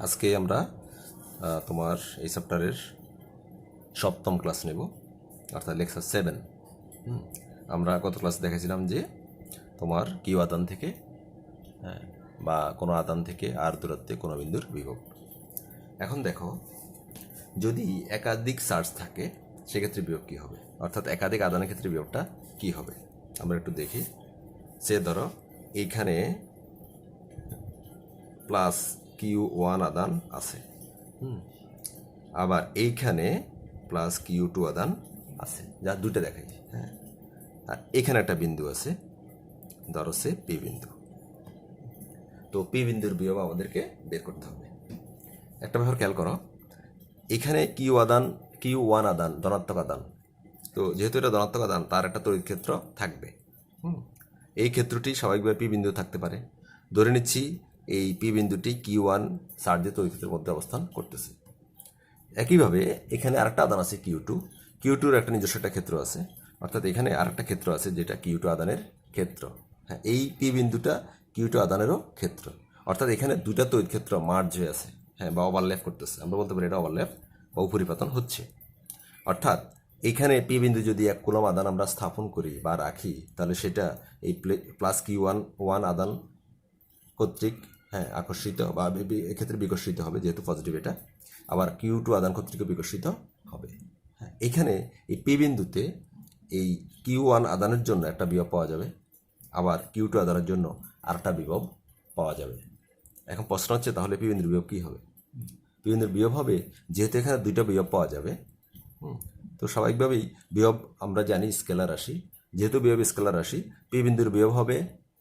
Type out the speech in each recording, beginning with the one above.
আজকে আমরা তোমার এই চ্যাপ্টারের সপ্তম ক্লাস নেব, অর্থাৎ লেকচার 7। আমরা গত ক্লাস দেখেছিলাম যে তোমার কিউ আদান থেকে বা কোনো আদান থেকে আর দূরত্বে কোনো বিন্দুর বিভব। এখন দেখো, যদি একাধিক চার্জ থাকে সেক্ষেত্রে বিভব কী হবে, অর্থাৎ একাধিক আদানের ক্ষেত্রে বিভবটা কী হবে আমরা একটু দেখি। সে ধরো এইখানে প্লাস Q1 আদান আছে, আবার এইখানে প্লাস Q2 আদান আছে, যা দুটো দেখাই। হ্যাঁ, আর এখানে একটা বিন্দু আছে, ধরো সে পি বিন্দু। তো পি বিন্দুর বিভব আমাদেরকে বের করতে হবে। একটা ব্যাপার খেয়াল করো, এখানে Q1 আদান ধনাত্মক আদান, তো যেহেতু এটা ধনাত্মক আদান তার একটা তড়িৎ ক্ষেত্র থাকবে। এই ক্ষেত্রটি স্বাভাবিকভাবে পি বিন্দু থাকতে পারে। ধরে নিচ্ছি এই পি বিন্দুটি Q1 চার্জের তড়িৎ ক্ষেত্রের মধ্যে অবস্থান করতেছে। একইভাবে এখানে আরেকটা আদান আছে Q2 একটা নিজস্ব একটা ক্ষেত্র আছে, অর্থাৎ এখানে আরেকটা ক্ষেত্র আছে যেটা Q2 আদানের ক্ষেত্র। হ্যাঁ, এই পি বিন্দুটা Q2 আদানেরও ক্ষেত্র, অর্থাৎ এখানে দুটা তড়িৎ ক্ষেত্র মার্জ হয়ে আছে, হ্যাঁ, বা ওভারল্যাপ করতেছে। আমরা বলতে পারি এটা ওভারল্যাপ বা উপরিপাতন হচ্ছে। অর্থাৎ এইখানে পি বিন্দু যদি 1 কুলম আদান আমরা স্থাপন করি বা রাখি, তাহলে সেটা এই প্লাস Q1 আদান কর্তৃক আকর্ষিত বা এক্ষেত্রে বিকর্ষিত হবে, যেহেতু পজিটিভ এটা। আবার Q2 আদান কর্তৃক বিকর্ষিত হবে। হ্যাঁ, এখানে এই পি বিন্দুতে এই Q1 আদানের জন্য একটা বিভব পাওয়া যাবে, আবার Q2 আদানের জন্য আরেকটা বিভব পাওয়া যাবে। এখন প্রশ্ন হচ্ছে, তাহলে পি বিন্দুর বিভব কী হবে? পি বিন্দুর বিভব হবে, যেহেতু এখানে দুইটা বিভব পাওয়া যাবে, তো স্বাভাবিকভাবেই বিভব আমরা জানি স্কেলার রাশি। যেহেতু বিভব স্কেলার রাশি, পি বিন্দুর বিভব হবে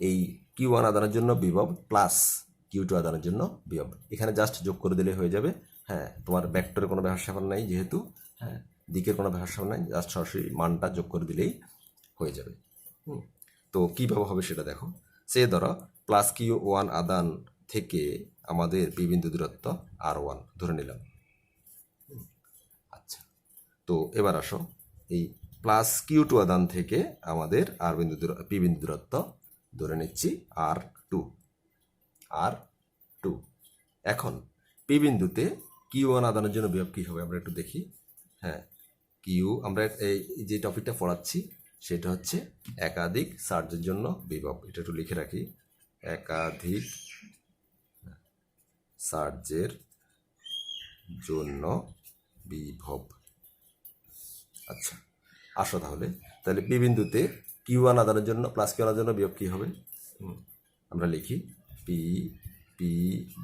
এই Q1 আদানের জন্য বিভব প্লাস Q2 আদানের জন্য বিভব। এখানে জাস্ট যোগ করে দিলে হয়ে যাবে। হ্যাঁ, তোমার ভেক্টরের কোনো ব্যাপার নাই, যেহেতু দিকের কোনো ব্যাপার নাই, জাস্ট সরাসরি মানটা যোগ করে দিলেই হয়ে যাবে। তো কীভাবে হবে সেটা দেখো। সে ধরো প্লাস Q1 আদান থেকে আমাদের পি বিন্দু দূরত্ব R1 ধরে নিলাম। আচ্ছা, তো এবার আসো, এই প্লাস Q2 আদান থেকে আমাদের পি বিন্দু দূরত্ব ধরে নিচ্ছি R2। এখন পি বিন্দুতে Q1 আদানের জন্য বিভব কী হবে আমরা একটু দেখি। হ্যাঁ, আমরা এই যে টপিকটা পড়াচ্ছি সেটা হচ্ছে একাধিক চার্জের জন্য বিভব। এটা একটু লিখে রাখি, একাধিক চার্জের জন্য বিভব। আচ্ছা, আসো তাহলে পি বিন্দুতে Q1 আদানের জন্য প্লাস Q1 আদানের জন্য বিভব কী হবে আমরা লিখি। পি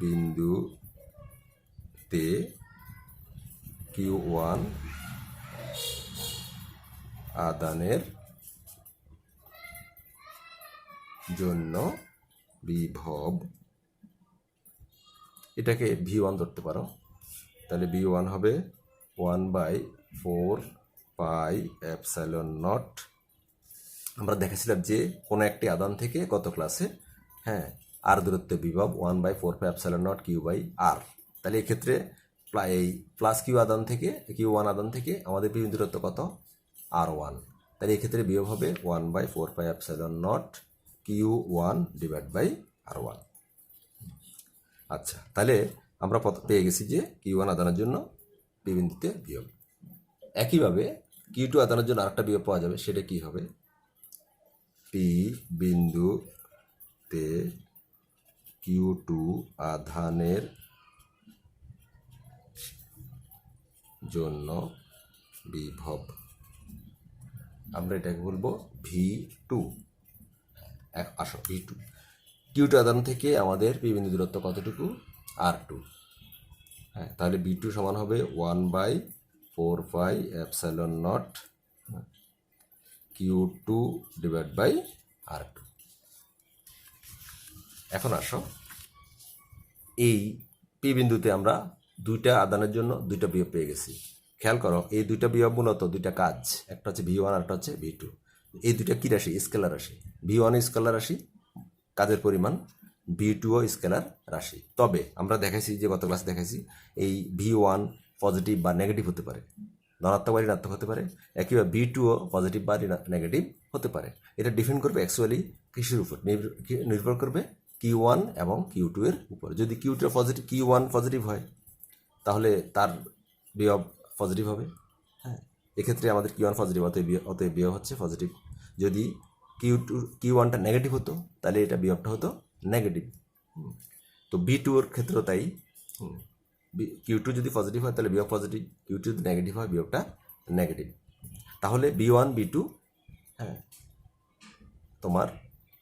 বিন্দুতে Q1 আদানের জন্য বিভব, এটাকে V1 ধরতে পারো। তাহলে V1 হবে 1/4πε0। আমরা দেখেছিলাম যে কোনো একটি আদান থেকে গত ক্লাসে আর দূরত্ব বিভব 1/4πε0 Q/R। তাহলে এক্ষেত্রে এই প্লাস Q1 আদান থেকে আমাদের পি বিন্দু দূরত্ব কত? R1। তাহলে এক্ষেত্রে বিভব হবে 1/4πε0 Q1/R1। আচ্ছা, তাহলে আমরা পেয়ে গেছি যে Q1 আদানের জন্য পি বিন্দুতে বিভব। একইভাবে Q2 আদানের জন্য আরেকটা বিভব পাওয়া যাবে, সেটা কি হবে? পি বিন্দুতে Q2 আধানের জন্য বিভব, আমরা এটাকে বলবো V2। আসো, V2 Q2 আধান থেকে আমাদের পি বিন্দু দূরত্ব কতটুকু? R2। হ্যাঁ, তাহলে V2 সমান হবে 1/4πε0 Q2/R2। এখন আসো, এই পি বিন্দুতে আমরা দুইটা আদানের জন্য দুইটা বিভব পেয়ে গেছি। খেয়াল করো, এই দুইটা বিভব মূলত দুইটা কাজ, একটা হচ্ছে V1 আর একটা হচ্ছে V2। এই দুইটা কী রাশি? স্কেলার রাশি। V1 স্কেলার রাশি, কাজের পরিমাণ। V2 স্কেলার রাশি। তবে আমরা দেখাইছি যে গত ক্লাসে দেখাইছি এই V1 পজিটিভ বা নেগেটিভ হতে পারে, ধনাত্মক বা ঋণাত্মক হতে পারে। একইভাবে V2 পজিটিভ বা নেগেটিভ হতে পারে। এটা ডিপেন্ড করবে অ্যাকচুয়ালি কিসের উপর? নির্ভর করবে Q1 এবং Q2 এর উপর। যদি Q2 পজিটিভ, Q1 পজিটিভ হয় তাহলে তার বিভব পজিটিভ হবে। হ্যাঁ, এক্ষেত্রে আমাদের Q1 পজিটিভ, অতএব বিভব হচ্ছে পজিটিভ। যদি Q1টা নেগেটিভ হতো তাহলে এটা বিভবটা হতো নেগেটিভ। তো B2 এর ক্ষেত্রেও তাই। Q2 যদি পজিটিভ হয় তাহলে বিভব পজিটিভ, Q2 যদি নেগেটিভ হয় বিভবটা নেগেটিভ। তাহলে B1 B2 হ্যাঁ তোমার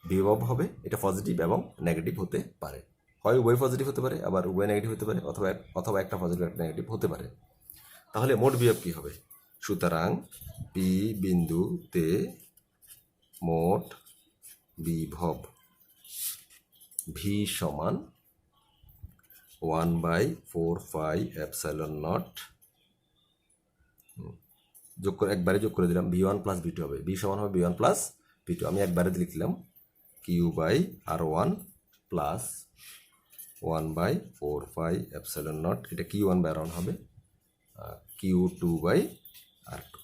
বিভব হবে এটা পজিটিভ এবং নেগেটিভ হতে পারে। হয় উভয় পজিটিভ হতে পারে, আবার উভয় নেগেটিভ হতে পারে, অথবা একটা পজিটিভ একটা নেগেটিভ হতে পারে। তাহলে মোট বিভব কী হবে? সুতরাং পি বিন্দুতে মোট বিভব ভি সমান 1/4πε0 যোগ করে একবারে যোগ করে দিলাম, V1 + V2 হবে। V সমান হবে V1 + V2। আমি একবারে লিখলাম Q/R1 + 1/4πε0, এটা Q1/R1 হবে, Q2/R2।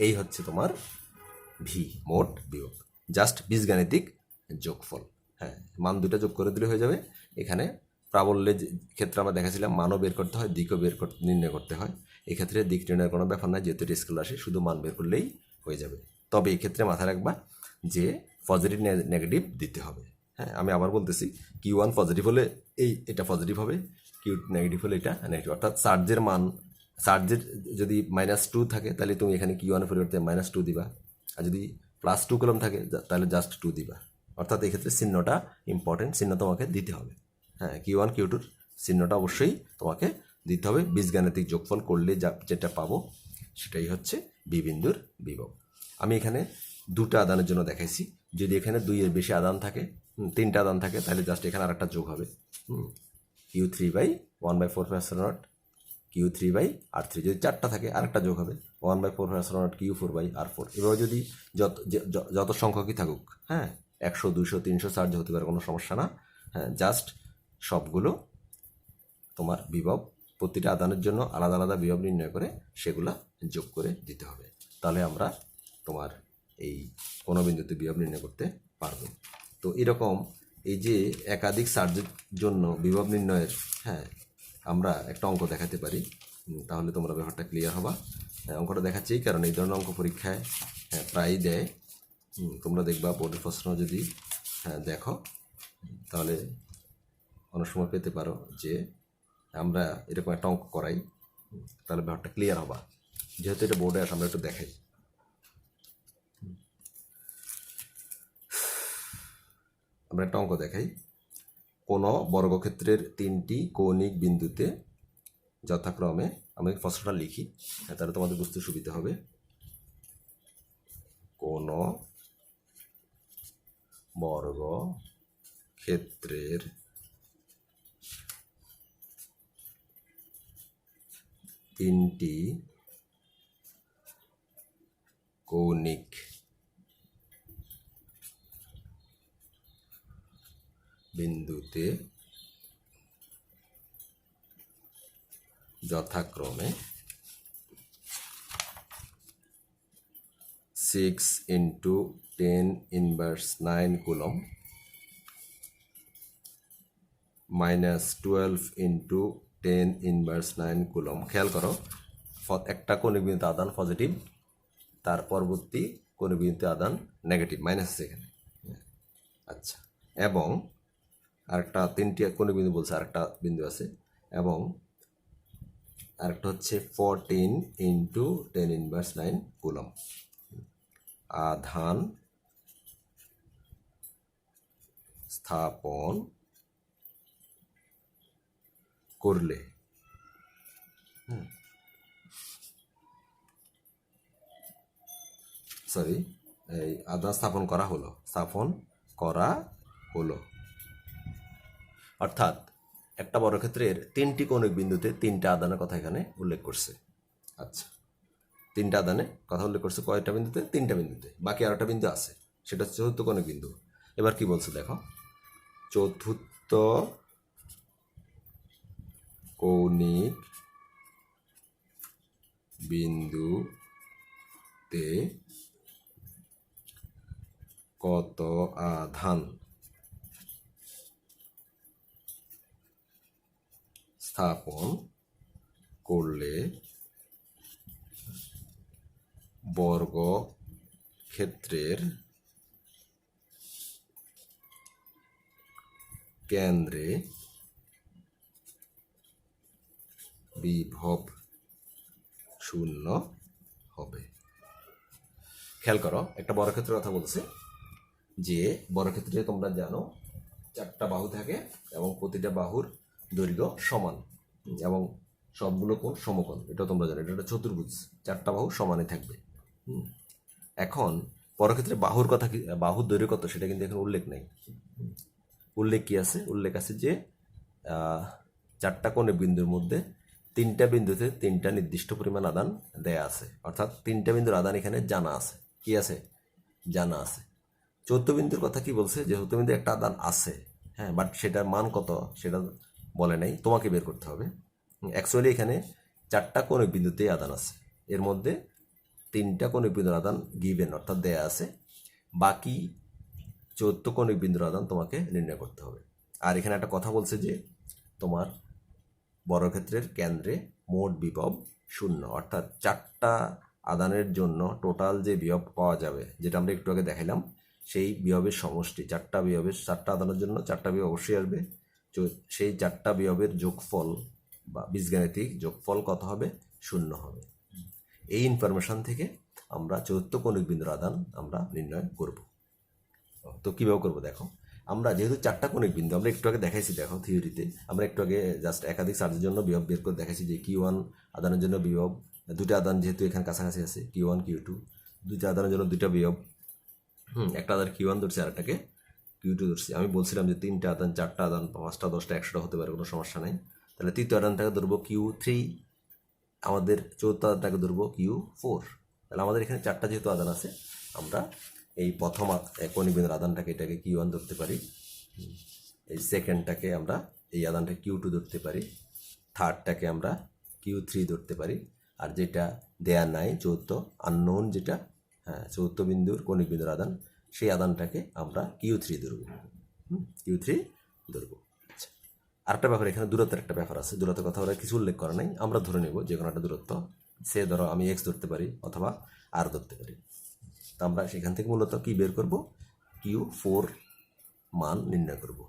এই হচ্ছে তোমার ভি, মোট বিভব, জাস্ট বীজগাণিতিক যোগফল। হ্যাঁ, মান দুটা যোগ করে দিলে হয়ে যাবে। এখানে প্রাবল্যের ক্ষেত্রে আমরা দেখেছিলাম মানও বের করতে হয়, দিকও নির্ণয় করতে হয়। এক্ষেত্রে দিক নির্ণয়ের কোনো ব্যাপার নাই, যেহেতু স্কেলার রাশি, শুধু মান বের করলেই হয়ে যাবে। তবে এই ক্ষেত্রে মাথায় রাখবা যে পজিটিভ নেগেটিভ দিতে হবে। হ্যাঁ, আমি আবার বলতেছি, Q1 পজিটিভ হলে এটা পজিটিভ হবে, Q নেগেটিভ হলে এটা নেগেটিভ। অর্থাৎ চার্জের যদি -2 থাকে তাহলে তুমি এখানে Q1 এর পরিবর্তে -2 দিবা, আর যদি +2 কলম থাকে তাহলে জাস্ট 2 দিবা। অর্থাৎ এক্ষেত্রে চিহ্নটা ইম্পর্টেন্ট, চিহ্ন তোমাকে দিতে হবে। হ্যাঁ, Q1 Q2 চিহ্নটা অবশ্যই তোমাকে দিতে হবে। বীজগাণিতিক যোগফল করলে যেটা পাবো সেটাই হচ্ছে বি বিন্দুর বিভব। আমি এখানে দুটো আদানের জন্য দেখাইছি। যদি এখানে 2 এর বেশি আদান থাকে, 3টা আদান থাকে, তাহলে জাস্ট এখানে আরেকটা যোগ হবে, Q3/1/4πε0 Q3/R3। যদি 4টা থাকে আরেকটা যোগ হবে 1/4πε0 Q4/R4। এভাবে যদি যত সংখ্যকই থাকুক, হ্যাঁ, 100 200 300 চার্জ হতে পারে, কোনো সমস্যা না। হ্যাঁ, জাস্ট সবগুলো তোমার বিভব প্রতিটা আদানের জন্য আলাদা আলাদা বিভব নির্ণয় করে সেগুলা যোগ করে দিতে হবে। তাহলে আমরা তোমার এই কোনো বিন্দুতে বিভব নির্ণয় করতে পারবো। তো এরকম এই যে একাধিক চার্জের জন্য বিভব নির্ণয়ের, হ্যাঁ, আমরা একটা অঙ্ক দেখাতে পারি, তাহলে তোমরা ব্যাপারটা ক্লিয়ার হবা। অঙ্কটা দেখাচ্ছি এই কারণে, এই ধরনের অঙ্ক পরীক্ষায় প্রায়ই দেয়। তোমরা দেখবা বোর্ডের প্রশ্ন যদি দেখো তাহলে অনেক সময় পেতে পারো যে আমরা এরকম একটা অঙ্ক করাই, তাহলে ব্যাপারটা ক্লিয়ার হবা। যেহেতু এটা বোর্ডে আসে আমরা একটু দেখাই। আমরা একটা অঙ্ক দেখাই। কোনো বর্গক্ষেত্রের 3টি কৌণিক বিন্দুতে যথাক্রমে, আমি প্রশ্নটা লিখি তাহলে তোমাদের বুঝতে সুবিধা হবে। কোনো বর্গক্ষেত্রের 3টি কৌণিক বিন্দুতে যথাক্রমে 6 × 10⁻9 কুলম, -12 × 10⁻9 কুলম। খেয়াল করো, একটা কৌণিক বিন্দুতে আদান পজিটিভ, তার পরবর্তী কৌণিক বিন্দুতে আদান নেগেটিভ, মাইনাস আছে এখানে। আচ্ছা, এবং আরেকটা 3টি কৌণিক বিন্দু বলছে, আরেকটা বিন্দু আছে, এবং আরেকটা হচ্ছে 14 × 10⁻9 কুলম। আধান স্থাপন করলে এই আধান স্থাপন করা হলো, অর্থাৎ একটা বর্গক্ষেত্রের 3টি কৌণিক বিন্দুতে 3টা আদানের কথা এখানে উল্লেখ করছে। আচ্ছা, 3টা আদানে কথা উল্লেখ করছে, কয়টা বিন্দুতে? 3টা বিন্দুতে। বাকি আরেকটা বিন্দু আছে, সেটা চতুর্থ কৌণিক বিন্দু। এবার কি বলছে দেখো, চতুর্থ কৌণিক বিন্দুতে কত আধান স্থাপন করলে বর্গক্ষেত্রের কেন্দ্রে বিভব শূন্য হবে। খেয়াল করো, একটা বর্গক্ষেত্রের কথা বলছে যে বর্গক্ষেত্রে তোমরা জানো 4টা বাহু থাকে এবং প্রতিটা বাহুর দৈর্ঘ্য সমান এবং সবগুলো কোণ সমকোণ, এটা তোমরা জানো। এটা একটা চতুর্ভুজ, 4টা বাহু সমানই থাকবে। এখন বর্গক্ষেত্রে বাহুর কথা কি, বাহুর দৈর্ঘ্য কত সেটা কিন্তু এখন উল্লেখ নেই। উল্লেখ কি আছে? উল্লেখ আছে যে 4টা কোণের বিন্দুর মধ্যে 3টা বিন্দুতে 3টা নির্দিষ্ট পরিমাণ আদান দেয়া আছে, অর্থাৎ 3টা বিন্দুর আদান এখানে জানা আছে। কি আছে? জানা আছে। চৌদ্দ বিন্দুর কথা কি বলছে? যে চৌদ্দ বিন্দু একটা আদান আছে, হ্যাঁ, বাট সেটার মান কত সেটা বলে নাই, তোমাকে বের করতে হবে। অ্যাকচুয়ালি এখানে 4টা কোণের বিন্দুতেই আদান আছে, এর মধ্যে 3টা কোণের বিন্দুর আদান গিভেন অর্থাৎ দেয়া আছে, বাকি 14 কোণের বিন্দুর আদান তোমাকে নির্ণয় করতে হবে। আর এখানে একটা কথা বলছে যে তোমার বর্গক্ষেত্রের কেন্দ্রে মোট বিভব শূন্য, অর্থাৎ 4টা আদানের জন্য টোটাল যে বিভব পাওয়া যাবে, যেটা আমরা একটু আগে দেখাইলাম, সেই বিভবের সমষ্টি 4টা আদানের জন্য 4টা বিভব অবশ্যই আসবে। সেই 4টা বিভবের যোগফল বা বীজগাণিতিক যোগফল কত হবে? শূন্য হবে। এই ইনফরমেশন থেকে আমরা 14 কোণিক বিন্দুর আদান আমরা নির্ণয় করব। তো কীভাবে করবো দেখো, আমরা যেহেতু 4টা কোণিক বিন্দু আমরা একটু আগে দেখাইছি, দেখো থিওরিতে আমরা একটু আগে জাস্ট একাধিক চার্জের জন্য বিভব বের করে দেখাইছি যে Q1 আদানের জন্য বিভব, 2টা আদান যেহেতু এখানে কাছাকাছি আছে, Q1 Q2, 2টা আদানের জন্য 2টা বিভব, একটা আদান Q1 ধরছি আর একটাকে Q2 ধরছি। আমি বলছিলাম যে 3টা আদান, 4টা আদান, 5টা, 10টা, 100টা হতে পারে, কোনো সমস্যা নেই। তাহলে তৃতীয় আদানটাকে ধরবো Q3, আমাদের চতুর্থ আদানটাকে ধরবো Q4। তাহলে আমাদের এখানে 4টা যেহেতু আদান আছে, আমরা এই প্রথম কোণিক বিন্দুর আদানটাকে এটাকে Q1 ধরতে পারি, এই সেকেন্ডটাকে আমরা এই আদানটা Q2 ধরতে পারি, থার্ডটাকে আমরা Q3 ধরতে পারি, আর যেটা দেয়া নাই চৌদ্দ আননোন, যেটা হ্যাঁ 14 বিন্দুর কোণিক বিন্দুর আদান, সেই আদানটাকে আমরা Q3 ধরব। Q3 ধরব। আচ্ছা, আরেকটা ব্যাপার, এখানে দূরত্বের একটা ব্যাপার আছে। দূরত্বের কথা ওরা কিছু উল্লেখ করা নাই, আমরা ধরে নেব যে কোনো একটা দূরত্ব। সে ধরো আমি X ধরতে পারি অথবা R ধরতে পারি। তো আমরা সেখান থেকে মূলত কি বের করব? Q4 মান নির্ণয় করব।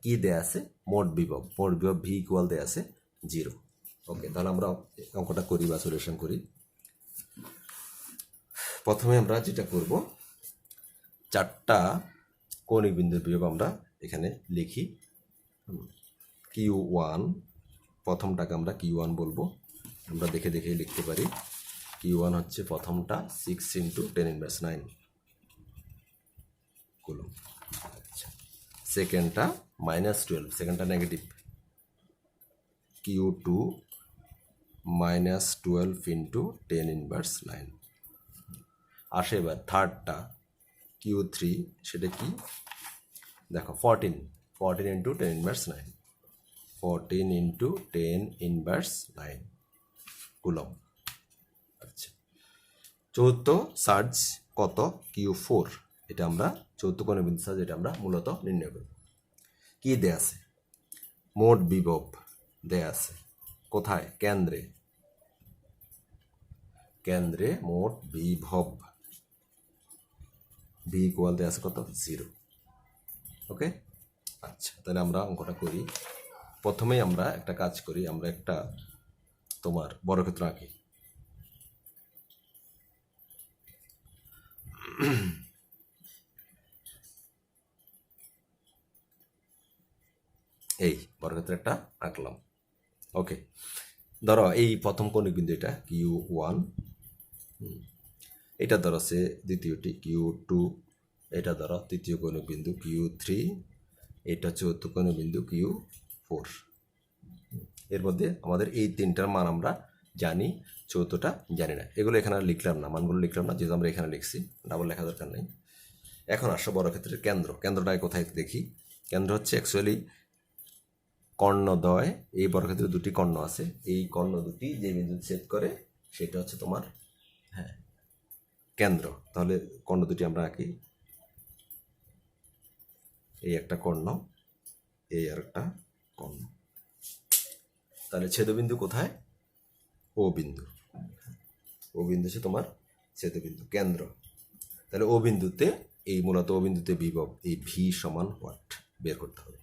কি দেয়া আছে? মোট বিভব V ইকুয়াল দেয়া আছে 0। ওকে, তাহলে আমরা অঙ্কটা করি বা সলিউশন করি। প্রথমে আমরা যেটা করব, 4টা কৌণিক বিন্দুর বিভব আমরা এখানে লিখি। Q1, প্রথমটাকে আমরা Q1 বলবো, আমরা দেখে দেখে লিখতে পারি। Q1 হচ্ছে প্রথমটা 6 × 10⁻৯ কুলম। আচ্ছা, সেকেন্ডটা -12, সেকেন্ডটা নেগেটিভ, Q2 -12 × 10⁻৯। আসে এবার থার্ডটা Q3, সেটা কি দেখো 14 × 10⁻৯, 14 × 10⁻৯ কুলম। আচ্ছা, চৌদ্দ চার্জ কত? Q4, এটা আমরা 14 কোণের বিন্দু চার্জ, এটা আমরা মূলত নির্ণয় করব। কি দেয়া আছে? মোট বিভব দেয়া আছে কোথায়? কেন্দ্রে। কেন্দ্রে মোট বিভব V ইকুয়াল দেয়া আছে কত? 0। ওকে, আচ্ছা, তাহলে আমরা অঙ্কটা করি। প্রথমেই আমরা একটা কাজ করি, আমরা একটা তোমার বর্গক্ষেত্র আঁকি। এই বর্গক্ষেত্র একটা আঁকলাম। ওকে, ধরো এই প্রথম কোণিক বিন্দু এটা Q1, এটা ধরো সে দ্বিতীয়টি Q2, এটা ধরো তৃতীয় কোণিক বিন্দু Q3, এটা চতুর্থ কোণিক বিন্দু Q4। এর মধ্যে আমাদের এই 3টার মান আমরা জানি, চৌদ্দটা জানি না। এগুলো এখানে লিখলাম না, মানগুলো লিখলাম না, যেহেতু আমরা এখানে লিখছি, ডাবল লেখা দরকার নেই। এখন আসো বর্গক্ষেত্রের কেন্দ্র। কেন্দ্রটায় কোথায় দেখি? কেন্দ্র হচ্ছে অ্যাকচুয়ালি কর্ণদ্বয়। এই বর্গক্ষেত্রে 2টি কর্ণ আছে, এই কর্ণ দুটি যে বিন্দু ছেদ করে সেটা হচ্ছে তোমার হ্যাঁ কেন্দ্র। তাহলে কর্ণ দুটি আমরা আঁকি। এই একটা কর্ণ, এই আর একটা কর্ণ। তাহলে ছেদবিন্দু কোথায়? ও বিন্দু। ও বিন্দু হচ্ছে তোমার ছেদবিন্দু, কেন্দ্র। তাহলে ও বিন্দুতে এই মূলত ও বিন্দুতে বিভব এই ভি সমান হোয়াট বের করতে হবে।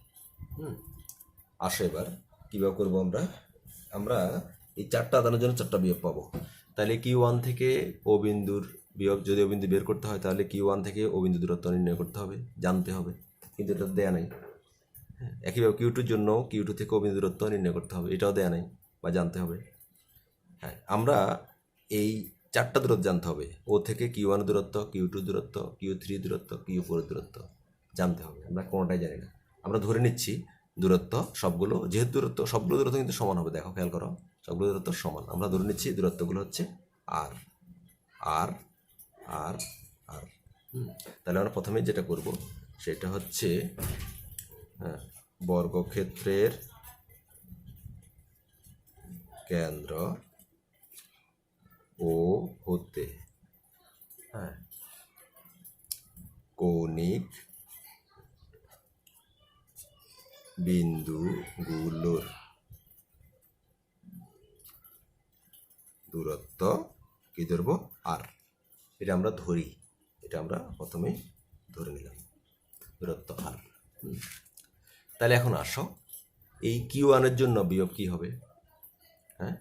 আসো এবার কীভাবে করবো আমরা? আমরা এই চারটা আদানের জন্য চারটা বিভব পাবো। তাহলে কিউ ওয়ান থেকে ও বিন্দুর বিভব, যদি ও বিন্দু বের করতে হয় তাহলে কিউ ওয়ান থেকে ও বিন্দু দূরত্ব নির্ণয় করতে হবে, জানতে হবে, কিন্তু এটা দেয়া নাই। একইভাবে কিউ টুর জন্য কিউ টু থেকে ও বিন্দু দূরত্ব নির্ণয় করতে হবে, এটাও দেয়া নাই বা জানতে হবে। হ্যাঁ, আমরা এই চারটা দূরত্ব জানতে হবে। ও থেকে কিউ ওয়ান দূরত্ব, কিউ টু দূরত্ব, কিউ থ্রি দূরত্ব, কিউ ফোর দূরত্ব জানতে হবে। আমরা কোনোটাই জানি না। আমরা ধরে নিচ্ছি দূরত্ব সবগুলো, যেহেতু দূরত্ব সবগুলো দূরত্ব কিন্তু সমান হবে। দেখো, খেয়াল করো, সবগুলো দূরত্ব সমান। আমরা ধরে নিচ্ছি দূরত্বগুলো হচ্ছে আর আর আর আর। তাহলে আমরা প্রথমে যেটা করব সেটা হচ্ছে বর্গক্ষেত্রের কেন্দ্র ও হতে কৌণিক বিন্দুগুলোর দূরত্ব কি ধরবো? আর। এটা আমরা ধরি, এটা আমরা প্রথমে ধরে নিলাম দূরত্ব আর। তাহলে এখন আসো, এই কিউ ওয়ানের জন্য বিয়োগ কি হবে? হ্যাঁ,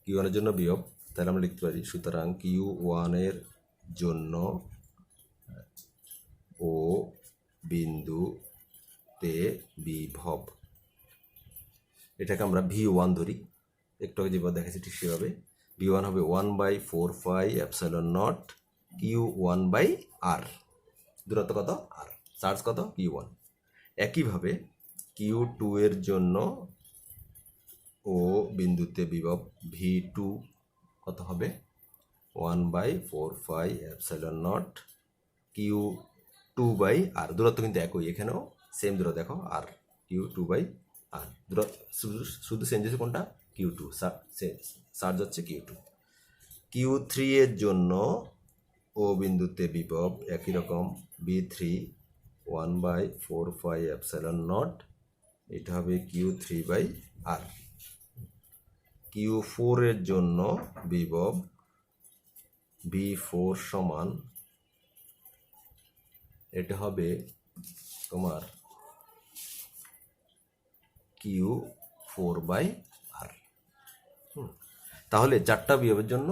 কিউ ওয়ানের জন্য বিয়োগ, তাহলে আমরা লিখতে পারি সুতরাং কিউ ওয়ানের জন্য ও বিন্দুতে বিভব, এটাকে আমরা ভি ওয়ান ধরি। একটু আগে যেভাবে দেখাচ্ছি ঠিক সেভাবে ভি ওয়ান হবে 1/4πε0 কিউ ওয়ান বাই আর। দূরত্ব কত? আর। চার্জ কত? Q one. একইভাবে কিউ টু এর জন্য ও বিন্দুতে বিভব ভি টু কত হবে? 1/4πε0 কিউ টু বাই আর। দূরত্ব কিন্তু একই, এখানেও সেম দূরত্ব, দেখো আর কিউ টু বাই আর। শুধু চেঞ্জ হচ্ছে কোনটা? Q two. চার্জ হচ্ছে কিউ টু। কিউ থ্রি এর জন্য ও বিন্দুতে বিভব একই রকম বি থ্রি 1/4πε0, এটা হবে q three by r. Q four এর জন্য বিভব বি ফোর সমান, এটা হবে তোমার কিউ ফোর বাই আর। তাহলে চারটা বিভবের জন্য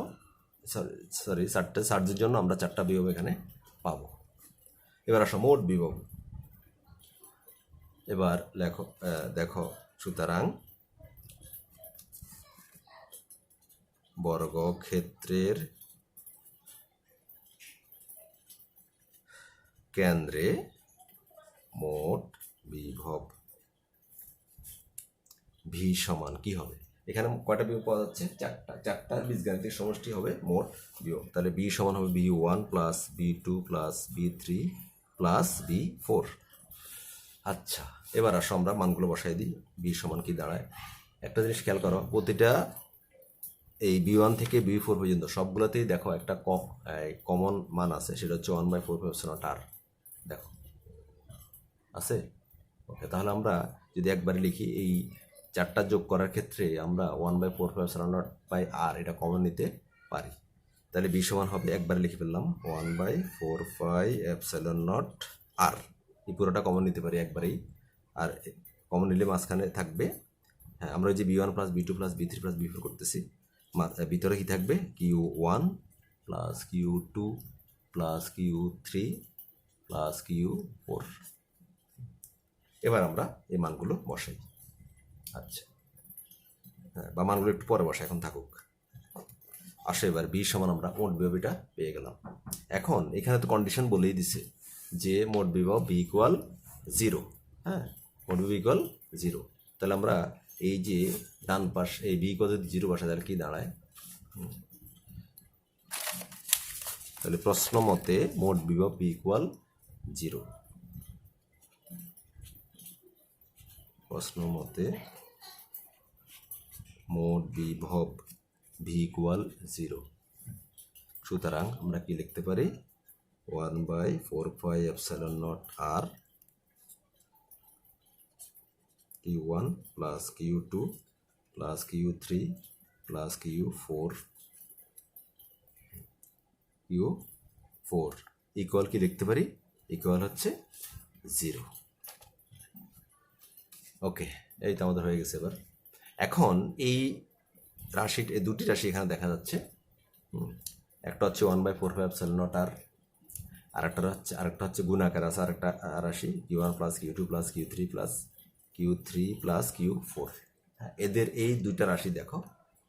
চারটে চার্জের জন্য আমরা চারটা বিভব এখানে পাবো। এবার আসো মোট বিভব। এবার দেখো সুতরাং বর্গক্ষেত্রের কেন্দ্রে মোট বিভব ভি সমান কি হবে? এখানে কয়টা বিভব পাওয়া যাচ্ছে? চারটার বীজগাণিতিক সমষ্টি হবে মোট বিভব। তাহলে বি সমান হবে V one plus V two plus V three plus V four. আচ্ছা, এবার আসো আমরা মানগুলো বসাই দিই। বি সমান কি দাঁড়ায়? একটা জিনিস খেয়াল করো, প্রতিটা এই বি ওয়ান থেকে বি ফোর পর্যন্ত সবগুলোতেই দেখো একটা কমন মান আছে, সেটা হচ্ছে 1/4πε0 আর। দেখো আছে। ওকে, তাহলে আমরা যদি একবারে লিখি, এই চারটা যোগ করার ক্ষেত্রে আমরা 1/4πε0 বাই আর এটা কমন নিতে পারি। তাহলে বি সমান হবে, একবারে লিখে ফেললাম 1/4πε0 আর। এই পুরোটা কমন নিতে পারি একবারেই, আর কমন নিলে মাঝখানে থাকবে, হ্যাঁ, আমরা ওই যে V one plus V two plus V three plus V four করতেছি, ভিতরে কি থাকবে? Q one plus Q two plus q three plus q four. এবার আমরা এই মানগুলো বসাই। আচ্ছা, হ্যাঁ, বা মানগুলো একটু পরে বসাই, এখন থাকুক। আসো এবার বি সমান আমরা মোট বিভবটা পেয়ে গেলাম। এখন এখানে তো কন্ডিশন বলেই দিছে যে মোট বিভব বি ইকুয়াল 0। হ্যাঁ, মোট বিভব ইকুয়াল 0। তাহলে আমরা এই যে ডান পাশ এই বি ইকুয়াল যদি 0 বসাই তাহলে কি দাঁড়ায়? তাহলে প্রশ্ন মতে মোট বিভব বি ইকুয়াল 0। প্রশ্ন মতে মোট বিভব ভি ইকুয়াল 0। সুতরাং আমরা কি লিখতে পারি? 1/4πε0 আর Q one plus Q two plus Q3 plus Q4 equal কি লিখতে পারি, ইকুয়াল হচ্ছে 0। ওকে, এই তো আমাদের হয়ে গেছে। এবার এখন এই রাশি, এই দুটি রাশি এখানে দেখা যাচ্ছে। একটা হচ্ছে 1/4πε0r, আরেকটা হচ্ছে গুণাকার আছে আরেকটা রাশি Q1 plus Q2 plus Q3 plus Q4। হ্যাঁ, এদের এই দুইটা রাশি দেখো,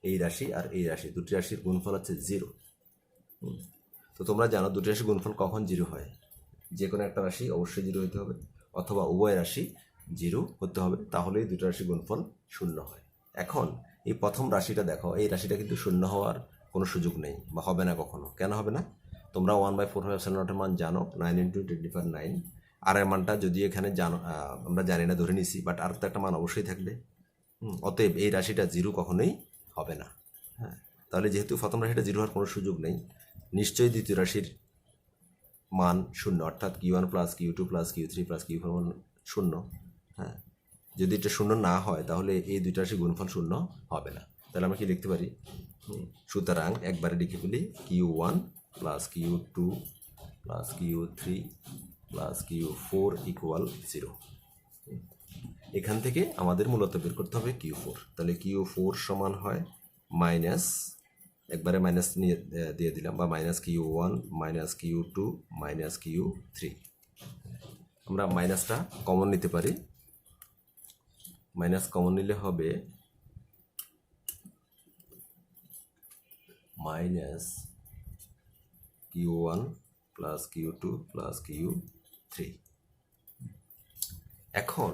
এই রাশি আর এই রাশি, দুটি রাশির গুণফল হচ্ছে 0। তো তোমরা জানো দুটি রাশির গুণফল কখন 0 হয়, যে কোনো একটা রাশি অবশ্যই 0 হতে হবে, অথবা উভয় রাশি 0 হতে হবে, তাহলেই দুটো রাশির গুণফল 0 হয়। এখন এই প্রথম রাশিটা দেখো, এই রাশিটা কিন্তু 0 হওয়ার কোনো সুযোগ নেই বা হবে না কখনো। কেন হবে না? তোমরা 1/4πε0 মান জানো, 9 × 10⁹। আর এর মানটা যদি এখানে জানো, আমরা জানি না, ধরে নিছি, বাট আর তো একটা মান অবশ্যই থাকবে। অতএব এই রাশিটা 0 কখনোই হবে না। হ্যাঁ, তাহলে যেহেতু প্রথম রাশিটা 0 হওয়ার কোনো সুযোগ নেই, নিশ্চয়ই দ্বিতীয় রাশির মান 0, অর্থাৎ Q1 plus Q2 plus Q3 plus Q4 মান 0। হ্যাঁ, যদি এটা 0 না হয় তাহলে এই দুইটা রাশির গুণফল 0 হবে না। তাহলে আমরা কি লিখতে পারি? সুতরাং একবারে লিখে ফেলি Q1 plus Q2 plus Q3 plus Q4 equal 0। এখান থেকে আমাদের মূলত বের করতে হবে Q4। তাহলে Q4 সমান হয় মাইনাস, একবারে মাইনাস নিয়ে দিয়ে দিলাম, বা minus Q1 minus Q2 minus Q3। আমরা মাইনাসটা কমন নিতে পারি, মাইনাস কমন নিলে হবে minus Q1 plus Q2 plus Q3। এখন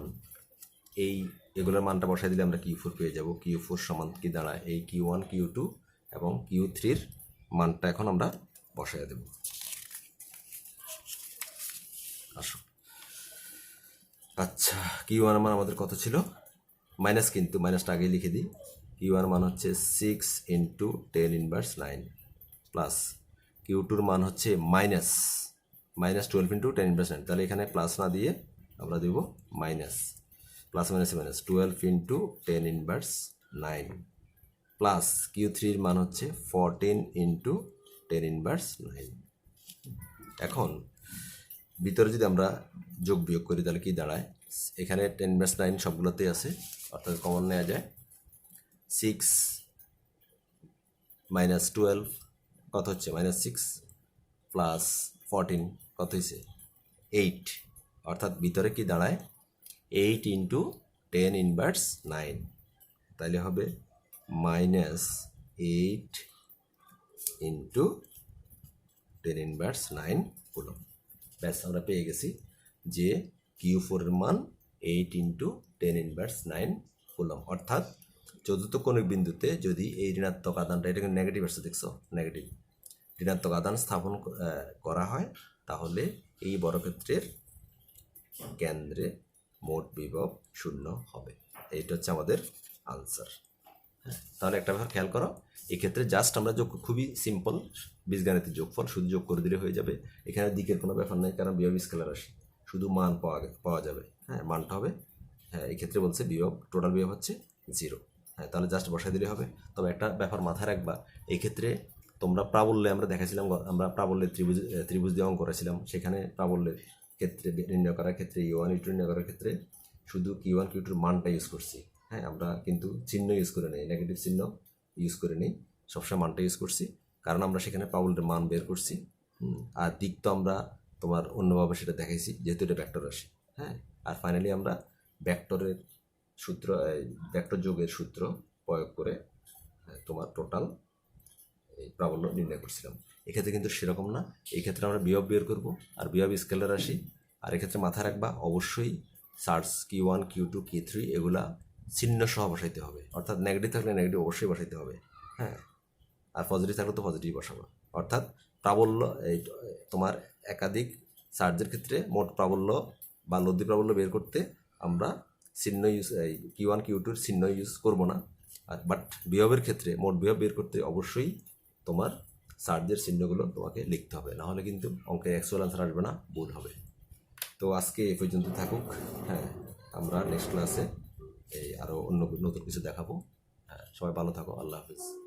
এগুলোর মানটা বসাই দিলে আমরা Q4 পেয়ে যাব। Q4 সমান কি দাঁড়ায়, এই Q1 Q2 এবং Q3-র মানটা এখন আমরা বসাই দেব। আসো, আচ্ছা, Q1 মান আমাদের কত ছিল, মাইনাস, কিন্তু মাইনাসটা আগেই লিখে দিই। Q1 মান হচ্ছে 6 × 10⁹ প্লাস Q2-র মান হচ্ছে মাইনাস 12 × 10⁹। তাহলে এখানে প্লাস না দিয়ে আমরা দেব মাইনাস, প্লাস মাইনাসে মাইনাস 12 × 10⁹ প্লাস Q3-র মান হচ্ছে 14 × 10⁹। এখন ভিতরে যদি আমরা যোগ বিয়োগ করি তাহলে কি দাঁড়ায়, এখানে 10⁹ সবগুলোতেই আছে, অর্থাৎ কমন নেওয়া যায়। 6 মাইনাস 12 কত হচ্ছে, -6 প্লাস 14 কত হয়েছে, 8, অর্থাৎ ভিতরে কি দাঁড়ায় 8 × 10⁹। তাইলে হবে -8 × 10⁹ কুলম। ব্যাস, আমরা পেয়ে গেছি যে Q4-এর মান 8 × 10⁹ কুলম। অর্থাৎ চতুর্থ কোণিক বিন্দুতে যদি এই ঋণাত্মক আধানটা, এটা কিন্তু নেগেটিভ আসছে, দেখছো, নেগেটিভ ঋণাত্মক আধান স্থাপন করা হয়, তাহলে এই বর্গক্ষেত্রের কেন্দ্রে মোট বিভব 0 হবে। এইটা হচ্ছে আমাদের আনসার। তাহলে একটা ব্যাপার খেয়াল করো, এক্ষেত্রে জাস্ট আমরা যোগ, খুবই সিম্পল বীজগাণিতিক যোগফল, শুধু যোগ করে দিলে হয়ে যাবে। এখানে দিকের কোনো ব্যাপার নেই, কারণ বিভব স্কেলার রাশি, শুধু মান পাওয়া যাবে। হ্যাঁ, মানটা হবে, হ্যাঁ, এই ক্ষেত্রে বলছে বিভব, টোটাল বিভব হচ্ছে 0। হ্যাঁ, তাহলে জাস্ট বসাই দিলে হবে। তবে একটা ব্যাপার মাথায় রাখবা, এই ক্ষেত্রে তোমরা প্রাবল্যে, আমরা দেখাছিলাম, আমরা প্রাবল্যের ত্রিভুজ দিয়ে অঙ্ক করেছিলাম, সেখানে প্রাবল্যের ক্ষেত্রে নির্ণয় করার ক্ষেত্রে U1 U2 নির্ণয় করার ক্ষেত্রে শুধু Q1 Q2-র মানটা ইউজ করছি। হ্যাঁ, আমরা কিন্তু চিহ্ন ইউজ করে নিই, নেগেটিভ চিহ্ন ইউজ করে নিই, সবসময় মানটা ইউজ করছি, কারণ আমরা সেখানে প্রাবল্যের মান বের করছি। আর দিক তো আমরা তোমার অন্যভাবে সেটা দেখাইছি, যেহেতু এটা ভেক্টর রাশি। হ্যাঁ, আর ফাইনালি আমরা ভেক্টরের সূত্র, ভেক্টর যোগের সূত্র প্রয়োগ করে তোমার টোটাল এই প্রাবল্য নির্ণয় করছিলাম। এক্ষেত্রে কিন্তু সেরকম না, এই ক্ষেত্রে আমরা বিভব বের করব, আর বিভব স্কেলার রাশি। আর এক্ষেত্রে মাথায় রাখবা, অবশ্যই সার্চ Q1 Q2 Q3 এগুলা চিহ্ন সহ বসাইতে হবে, অর্থাৎ নেগেটিভ থাকলে নেগেটিভ অবশ্যই বসাইতে হবে। হ্যাঁ, আর পজিটিভ থাকলে তো পজিটিভ বসাবো। অর্থাৎ প্রাবল্য, এই তোমার একাধিক চার্জের ক্ষেত্রে মোট প্রাবল্য বা লব্ধি প্রাবল্য বের করতে আমরা চিহ্ন ইউজ, Q1 Q2-র চিহ্ন ইউজ করবো না। বাট বিভবের ক্ষেত্রে মোট বিভব বের করতে অবশ্যই তোমার চার্জের চিহ্নগুলো তোমাকে লিখতে হবে, নাহলে কিন্তু অঙ্কের অ্যাকচুয়াল আনসার আসবে না, ভুল হবে। তো আজকে এই পর্যন্ত থাকুক। হ্যাঁ, আমরা নেক্সট ক্লাসে এই আরও অন্য নতুন কিছু দেখাবো। সবাই ভালো থাকো, আল্লাহ হাফিজ।